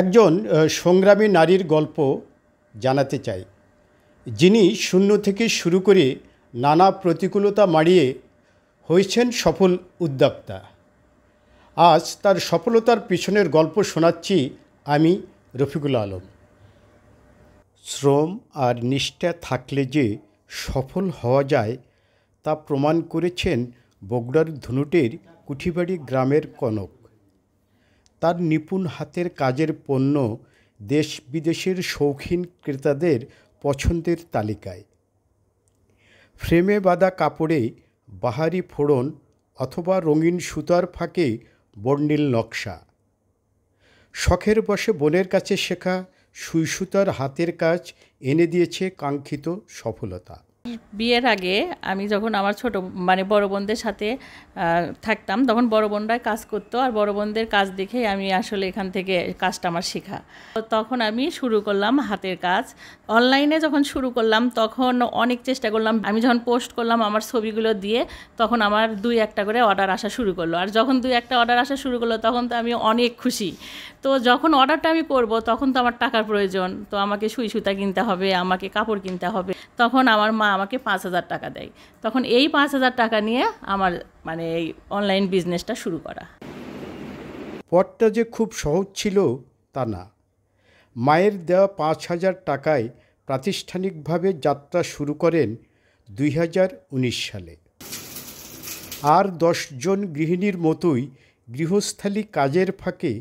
একজন সংগ্রামী নারীর গল্প জানাতে চাই, যিনি শূন্য থেকে শুরু করে নানা প্রতিকূলতা মাড়িয়ে হয়েছেন সফল উদ্যোক্তা। আজ তার সফলতার পিছনের গল্প শোনাচ্ছি আমি, রফিকুল আলম। শ্রম আর নিষ্ঠা থাকলে যে সফল হওয়া যায় তা প্রমাণ করেছেন বগুড়ার ধুনুটের কুঠিবাড়ি গ্রামের কনক। তার নিপুণ হাতের কাজের পণ্য দেশ বিদেশের শৌখিন ক্রেতাদের পছন্দের তালিকায়। ফ্রেমে বাঁধা কাপড়ে বাহারি ফোড়ন অথবা রঙিন সুতার ফাঁকে বর্ণিল নকশা। শখের বশে বোনের কাছে শেখা সুই সুতার হাতের কাজ এনে দিয়েছে কাঙ্ক্ষিত সফলতা। বিয়ের আগে আমি যখন আমার বড় বোনদের সাথে থাকতাম, তখন বড় বোনরাই কাজ করতো, আর বড় বোনদের কাজ দেখেই আমি আসলে এখান থেকে কাজটা আমার শেখা। তখন আমি শুরু করলাম হাতের কাজ। অনলাইনে যখন শুরু করলাম তখন অনেক চেষ্টা করলাম। আমি যখন পোস্ট করলাম আমার ছবিগুলো দিয়ে, তখন আমার 2-1টা করে অর্ডার আসা শুরু করলো। আর যখন 2-1টা অর্ডার আসা শুরু করলো তখন তো আমি অনেক খুশি। তো যখন অর্ডারটা আমি করব তখন তো আমার টাকার প্রয়োজন, তো আমাকে সুই সুতা কিনতে হবে, আমাকে কাপড় কিনতে হবে। তখন আমার মা আমাকে 5,000 টাকা দেয়। তখন এই 5,000 টাকা নিয়ে আমার এই অনলাইন বিজনেসটা শুরু করা। পথটা যে খুব সহজ ছিল তা না। মায়ের দেওয়া 5,000 টাকায় প্রাতিষ্ঠানিকভাবে যাত্রা শুরু করেন 2019 সালে। আর 10 জন গৃহিণীর মতোই গৃহস্থালী কাজের ফাঁকে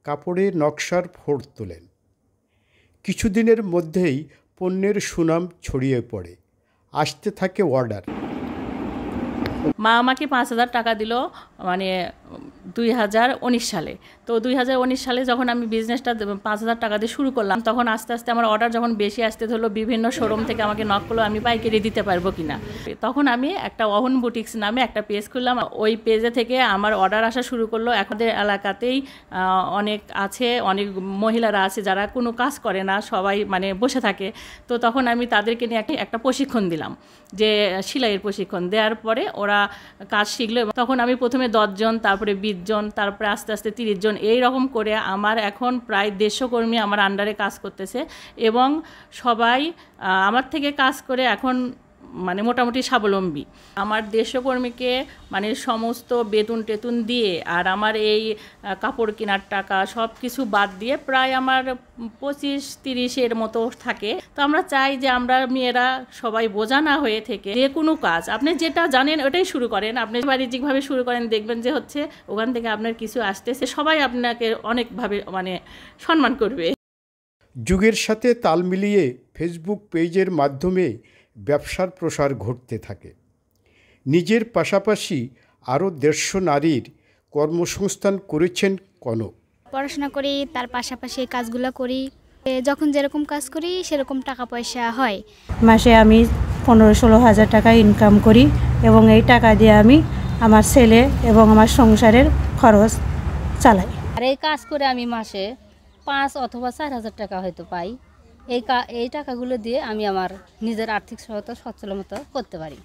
কাপড়ের নকশার ফোড় তোলেন। কিছুদিনের মধ্যেই পণ্যের সুনাম ছড়িয়ে পড়ে, আসতে থাকে অর্ডার। মা আমাকে 5,000 টাকা দিল 2019 সালে। তো 2019 সালে যখন আমি বিজনেসটা 5,000 টাকা দিয়ে শুরু করলাম, তখন আস্তে আস্তে আমার অর্ডার যখন বেশি আসতে ধরলো, বিভিন্ন শোরুম থেকে আমাকে নক করলো আমি পাইকারি দিতে পারবো কিনা। তখন আমি একটা অহন বুটিক্স নামে একটা পেজ খুললাম। ওই পেজে থেকে আমার অর্ডার আসা শুরু করলো। আমাদের এলাকাতেই অনেক মহিলারা আছে যারা কোনো কাজ করে না, সবাই বসে থাকে। তো তখন আমি তাদেরকে নিয়ে একটা প্রশিক্ষণ দিলাম, যে সেলাইয়ের প্রশিক্ষণ দেওয়ার পরে ওরা কাজ শিখলো। তখন আমি প্রথমে 10 জন, তারপরে 20 জন, তারপরে আস্তে আস্তে 30 জন, এই রকম করে আমার এখন প্রায় 150 কর্মী আমার আন্ডারে কাজ করতেছে। এবং সবাই আমার থেকে কাজ করে এখন মোটামুটি স্বাবলম্বী। আমার 150 কর্মীকে সমস্ত বেতন টেতন দিয়ে আর আমার এই কাপড় কেনার টাকা সব কিছু বাদ দিয়ে প্রায় আমার 25-30 মতো থাকে। তো আমরা চাই যে আমরা মেয়েরা সবাই বোঝা না হয়ে থেকে যে কোনো কাজ আপনি যেটা জানেন ওটাই শুরু করেন। আপনি বাণিজ্যিকভাবে শুরু করেন, দেখবেন যে ওখান থেকে আপনার কিছু আসতেছে, সবাই আপনাকে অনেকভাবে সম্মান করবে। যুগের সাথে তাল মিলিয়ে ফেসবুক পেজের মাধ্যমে ব্যবসার প্রসার ঘটতে থাকে। নিজের পাশাপাশি আরও 150 নারীর কর্মসংস্থান করেছেন কনক। পড়াশোনা করি, তার পাশাপাশি এই কাজগুলো করি। যখন যেরকম কাজ করি সেরকম টাকা পয়সা হয়। মাসে আমি 15-16 হাজার টাকা ইনকাম করি এবং এই টাকা দিয়ে আমি আমার ছেলে এবং আমার সংসারের খরচ চালাই। আর এই কাজ করে আমি মাসে 5 অথবা 4 হাজার টাকা হয়তো পাই। এই টাকাগুলো দিয়ে আমি আমার নিজের আর্থিক সহায়তা সচ্ছলতা করতে পারি।